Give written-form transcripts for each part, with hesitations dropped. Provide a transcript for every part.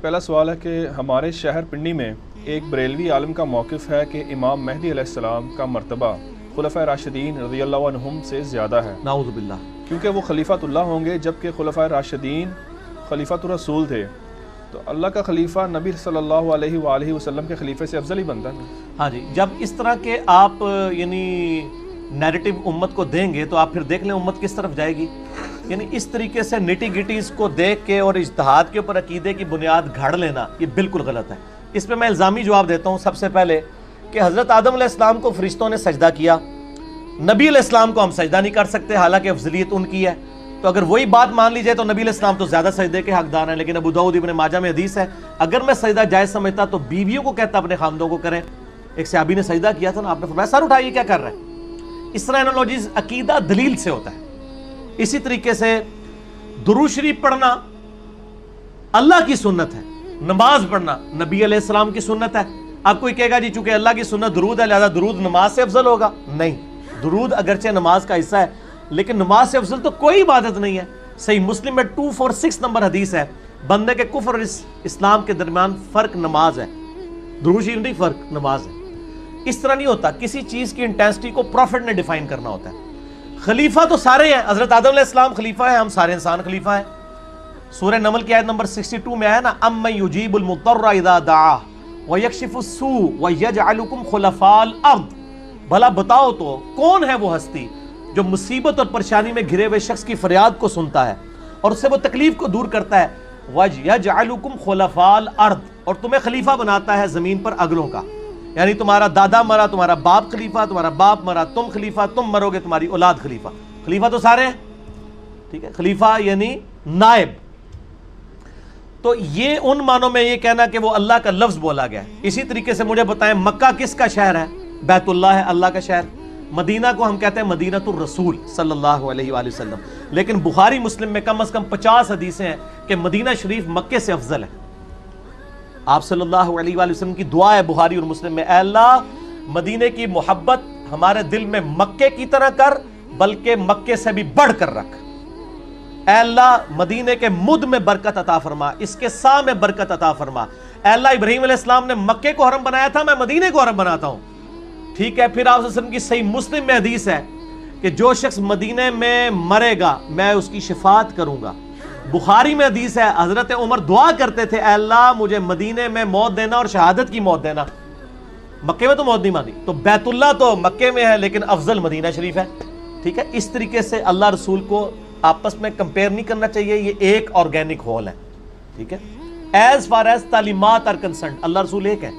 پہلا سوال ہے کہ ہمارے شہر پنڈی میں ایک بریلوی عالم کا موقف ہے کہ امام مہدی علیہ السلام کا مرتبہ خلفائے راشدین رضی اللہ عنہم سے زیادہ ہے، نعوذ باللہ، کیونکہ وہ خلیفۃ اللہ ہوں گے جبکہ خلفائے راشدین خلیفۃ الرسول تھے، تو اللہ کا خلیفہ نبی صلی اللہ علیہ وآلہ وسلم کے خلیفے سے افضل ہی بنتا ہے۔ ہاں جی، جب اس طرح کے آپ یعنی نیریٹو امت کو دیں گے تو آپ پھر دیکھ لیں امت کس طرف جائے گی۔ یعنی اس طریقے سے نٹی گٹیز کو دیکھ کے اور اجتہاد کے اوپر عقیدے کی بنیاد گھڑ لینا یہ بالکل غلط ہے۔ اس پہ میں الزامی جواب دیتا ہوں سب سے پہلے کہ حضرت آدم علیہ السلام کو فرشتوں نے سجدہ کیا، نبی علیہ السلام کو ہم سجدہ نہیں کر سکتے حالانکہ افضلیت ان کی ہے، تو اگر وہی بات مان لی جائے تو نبی علیہ السلام تو زیادہ سجدے کے حقدار ہیں۔ لیکن ابو داؤد ابن ماجہ میں حدیث ہے اگر میں سجدہ جائز سمجھتا تو بیویوں کو کہتا اپنے خاندوں کو کریں۔ ایک صحابی نے سجدہ کیا تھا نا، آپ نے فرمایا سر اٹھائیے کیا کر رہے ہیں۔ اس طرح انالوجیز عقیدہ دلیل سے ہوتا ہے۔ اسی طریقے سے درود شریف پڑھنا اللہ کی سنت ہے، نماز پڑھنا نبی علیہ السلام کی سنت ہے۔ اب کوئی کہے گا جی چونکہ اللہ کی سنت درود ہے لہذا درود نماز سے افضل ہوگا، نہیں، درود اگرچہ نماز کا حصہ ہے لیکن نماز سے افضل تو کوئی عبادت نہیں ہے۔ صحیح مسلم میں 246 نمبر حدیث ہے، بندے کے کفر اور اسلام کے درمیان فرق نماز ہے، درود شریف نہیں، فرق نماز ہے۔ اس طرح نہیں ہوتا، کسی چیز کی انٹینسٹی کو پروفٹ نے ڈیفائن کرنا ہوتا ہے۔ خلیفہ تو سارے ہیں، حضرت آدم علیہ السلام خلیفہ ہیں، ہم سارے انسان خلیفہ ہیں۔ سورہ نمل کی آیت نمبر 62 میں ہے نا، امن یجیب المضطر اذا دعاہ ویکشف السوء ویجعلکم خلفاء الارض، بھلا بتاؤ تو کون ہے وہ ہستی جو مصیبت اور پریشانی میں گھرے ہوئے شخص کی فریاد کو سنتا ہے اور اس سے وہ تکلیف کو دور کرتا ہے، ویجعلکم خلفاء الارض، اور تمہیں خلیفہ بناتا ہے زمین پر اگلوں کا۔ یعنی تمہارا دادا مرا تمہارا باپ خلیفہ، تمہارا باپ مرا تم خلیفہ، تم مرو گے تمہاری اولاد خلیفہ۔ خلیفہ تو سارے ہیں، ٹھیک ہے، خلیفہ یعنی نائب۔ تو یہ ان معنوں میں یہ کہنا کہ وہ اللہ کا لفظ بولا گیا ہے۔ اسی طریقے سے مجھے بتائیں مکہ کس کا شہر ہے؟ بیت اللہ ہے، اللہ کا شہر۔ مدینہ کو ہم کہتے ہیں مدینۃ الرسول صلی اللہ علیہ وآلہ وسلم، لیکن بخاری مسلم میں کم از کم 50 حدیثیں ہیں کہ مدینہ شریف مکے سے افضل ہے۔ آپ صلی اللہ علیہ وآلہ وسلم کی دعا ہے بخاری اور مسلم میں، اے اللہ مدینے کی محبت ہمارے دل میں مکے کی طرح کر بلکہ مکے سے بھی بڑھ کر رکھ۔ اے اللہ مدینے کے مد میں برکت عطا فرما، اس کے سا میں برکت عطا فرما۔ اے اللہ ابراہیم علیہ السلام نے مکے کو حرم بنایا تھا، میں مدینے کو حرم بناتا ہوں، ٹھیک ہے۔ پھر آپ صلی اللہ علیہ وسلم کی صحیح مسلم میں حدیث ہے کہ جو شخص مدینے میں مرے گا میں اس کی شفاعت کروں گا۔ بخاری میں حدیث ہے حضرت عمر دعا کرتے تھے، اے اللہ مجھے مدینے میں موت دینا اور شہادت کی موت دینا، مکے میں تو موت نہیں مانی۔ تو بیت اللہ تو مکے میں ہے لیکن افضل مدینہ شریف ہے، ٹھیک ہے۔ اس طریقے سے اللہ رسول کو آپس میں کمپیئر نہیں کرنا چاہیے، یہ ایک آرگینک ہول ہے، ٹھیک ہے۔ ایز فار ایز تعلیمات آر کنسرنڈ اللہ رسول ایک ہے،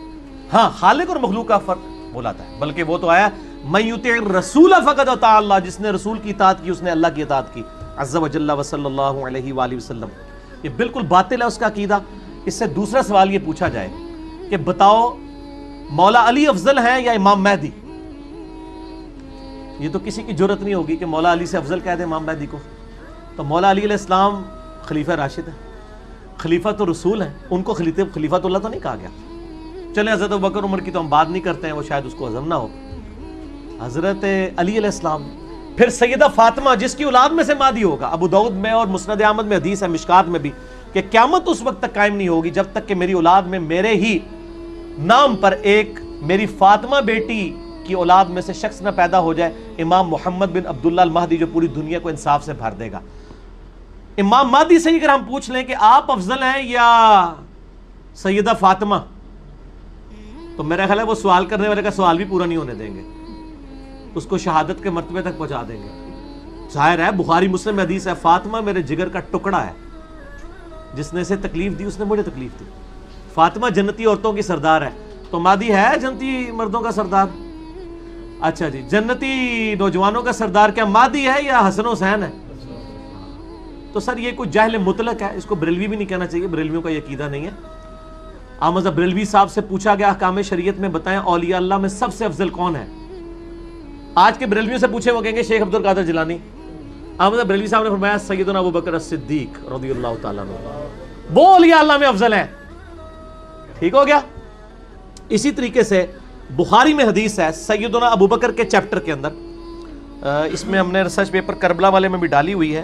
ہاں خالق اور مخلوق کا فرق بولاتا ہے، بلکہ وہ تو آیا من یطع الرسول فقد اطاع اللہ، جس نے رسول کی اطاعت کی اس نے اللہ کی اطاعت کی، عز وجل وصلی اللہ علیہ وآلہ وسلم۔ یہ بالکل باطل ہے اس کا عقیدہ۔ اس سے دوسرا سوال یہ پوچھا جائے کہ بتاؤ مولا علی افضل ہیں یا امام مہدی؟ یہ تو کسی کی جرت نہیں ہوگی کہ مولا علی سے افضل کہہ دے امام مہدی کو۔ تو مولا علی علیہ السلام خلیفہ راشد ہیں، خلیفہ تو رسول ہیں، ان کو خلیفہ اللہ تو نہیں کہا گیا۔ چلیں حضرت ابوبکر عمر کی تو ہم بات نہیں کرتے ہیں، وہ شاید اس کو ہضم نہ ہو۔ حضرت علی علیہ السلام، پھر سیدہ فاطمہ جس کی اولاد میں سے مہدی ہوگا۔ ابو داؤد میں اور مسند احمد میں حدیث ہے، مشکات میں بھی، کہ قیامت اس وقت تک قائم نہیں ہوگی جب تک کہ میری اولاد میں میرے ہی نام پر ایک میری فاطمہ بیٹی کی اولاد میں سے شخص نہ پیدا ہو جائے، امام محمد بن عبداللہ المہدی، جو پوری دنیا کو انصاف سے بھر دے گا۔ امام مہدی سے اگر ہم پوچھ لیں کہ آپ افضل ہیں یا سیدہ فاطمہ، تو میرا خیال ہے وہ سوال کرنے والے کا سوال بھی پورا نہیں ہونے دیں گے، اس کو شہادت کے مرتبے تک پہنچا دیں گے۔ ظاہر ہے بخاری مسلم میں حدیث ہے، فاطمہ میرے جگر کا ٹکڑا ہے، جس نے اسے تکلیف دی اس نے مجھے تکلیف دی۔ فاطمہ جنتی عورتوں کی سردار ہے، تو مہدی ہے جنتی مردوں کا سردار؟ اچھا جی، جنتی نوجوانوں کا سردار کیا مہدی ہے یا حسن حسین ہے؟ تو سر یہ کوئی جہل مطلق ہے، اس کو بریلوی بھی نہیں کہنا چاہیے، بریلویوں کا یہ عقیدہ نہیں ہے۔ احمد بریلوی صاحب سے پوچھا گیا احکام شریعت میں بتائیں اولیاء اللہ میں سب سے افضل کون ہے؟ آج کے بریلویوں سے پوچھے وہ کہیں گے شیخ عبد القادر جیلانی۔ احمد بریلوی صاحب نے فرمایا سیدنا ابوبکر الصدیق رضی اللہ تعالیٰ عنہ، وہ اولیاء اللہ میں افضل ہے، ٹھیک ہو گیا۔ اسی طریقے سے بخاری میں حدیث ہے سیدنا ابوبکر کے چیپٹر کے اندر، اس میں ہم نے ریسرچ پیپر کربلا والے میں بھی ڈالی ہوئی ہے،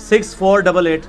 6488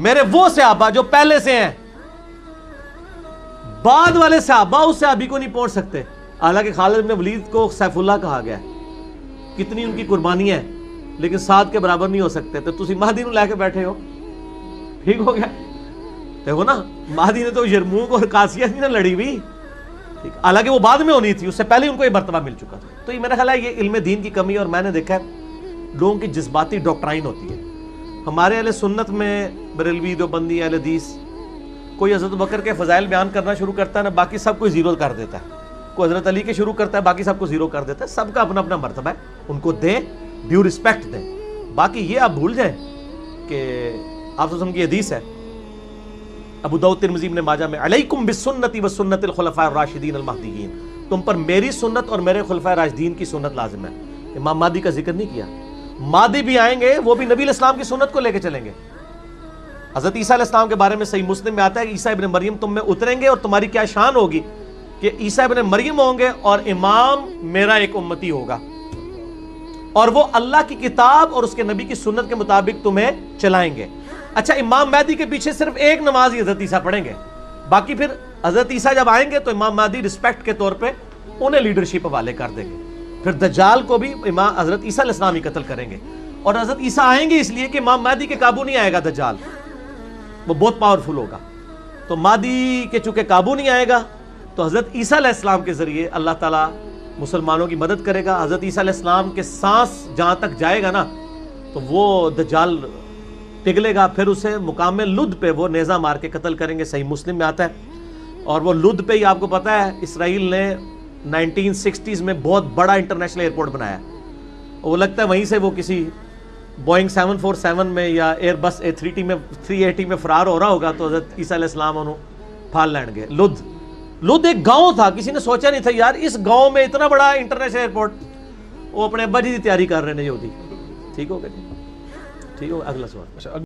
میرے وہ صحابہ جو پہلے سے ہیں، بعد والے صحابہ اس صحابی کو نہیں پہنچ سکتے. حالانکہ خالد بن ولید کو سیف اللہ کہا گیا ہے، کتنی ان کی قربانیاں ہیں، لیکن سعد کے برابر نہیں ہو سکتے. تو تسی مہدی نو لے کے بیٹھے ہو، ٹھیک ہو گیا. دیکھو نا، مہدی نے تو یرموک اور قاسیہ نہیں نہ لڑی ہوئی، حالانکہ وہ بعد میں ہونی تھی، اس سے پہلے ان کو یہ مرتبہ مل چکا تھا. تو یہ میرا خیال ہے یہ علم دین کی کمی ہے. اور میں نے دیکھا ہے لوگوں کی جذباتی ڈاکٹرائن ہوتی ہے. ہمارے اہل سنت میں بریلوی، دیوبندی، اہل حدیث، کوئی حضرت بکر کے فضائل بیان کرنا شروع کرتا ہے نا، باقی سب کو زیرو کر دیتا ہے. کوئی حضرت علی کے شروع کرتا ہے، باقی سب کو زیرو کر دیتا ہے. سب کا اپنا اپنا مرتبہ ہے، ان کو دیں، ڈیو رسپیکٹ دیں. باقی یہ آپ بھول جائیں کہ آپ وسلم کی حدیث ہے ابو داؤد، ترمذی، ابن ماجہ میں، علیکم بسنتی و سنت الخلفاء الراشدین المہدیین، تم پر میری سنت اور میرے خلفاء راشدین کی سنت لازم ہے. امام مہدی کا ذکر نہیں کیا. مہدی بھی آئیں گے، وہ بھی نبی علیہ السلام کی سنت کو لے کے چلیں گے. حضرت عیسیٰ علیہ السلام کے بارے میں صحیح مسلم میں آتا ہے کہ عیسیٰ ابن مریم تم میں اتریں گے اور تمہاری کیا شان ہوگی کہ عیسیٰ ابن مریم ہوں گے اور امام میرا ایک امتی ہوگا، اور وہ اللہ کی کتاب اور اس کے نبی کی سنت کے مطابق تمہیں چلائیں گے. اچھا، امام مہدی کے پیچھے صرف ایک نماز ہی حضرت عیسیٰ پڑھیں گے، باقی پھر حضرت عیسیٰ جب آئیں گے تو امام مہدی رسپیکٹ کے طور پہ انہیں لیڈرشپ حوالے کر دیں گے. پھر دجال کو بھی امام حضرت عیسیٰ علیہ السلام ہی قتل کریں گے. اور حضرت عیسیٰ آئیں گے اس لیے کہ امام مہدی کے قابو نہیں آئے گا دجال، وہ بہت پاورفل ہوگا. تو مہدی کے چونکہ قابو نہیں آئے گا تو حضرت عیسیٰ علیہ السلام کے ذریعے اللہ تعالیٰ مسلمانوں کی مدد کرے گا. حضرت عیسیٰ علیہ السلام کے سانس جہاں تک جائے گا نا تو وہ دجال پگھلے گا، پھر اسے مقام لد پہ وہ نیزہ مار کے قتل کریں گے. صحیح مسلم میں آتا ہے. اور وہ لد پہ ہی آپ کو پتا ہے اسرائیل نے 1960s میں بہت بڑا انٹرنیشنل ایئرپورٹ بنایا. وہ لگتا ہے وہیں سے وہ کسی بوئنگ 747 میں یا ایئر بس A380 میں فرار ہو رہا ہوگا تو حضرت عیسیٰ علیہ السلام انہوں پھال لین گے. لد ایک گاؤں تھا، کسی نے سوچا نہیں تھا یار اس گاؤں میں اتنا بڑا انٹرنیشنل ایئرپورٹ. وہ اپنے ابا جی کی تیاری کر رہے ہیں یہودی. ٹھیک ہو گیا جی، ٹھیک ہو. اگلا سوال.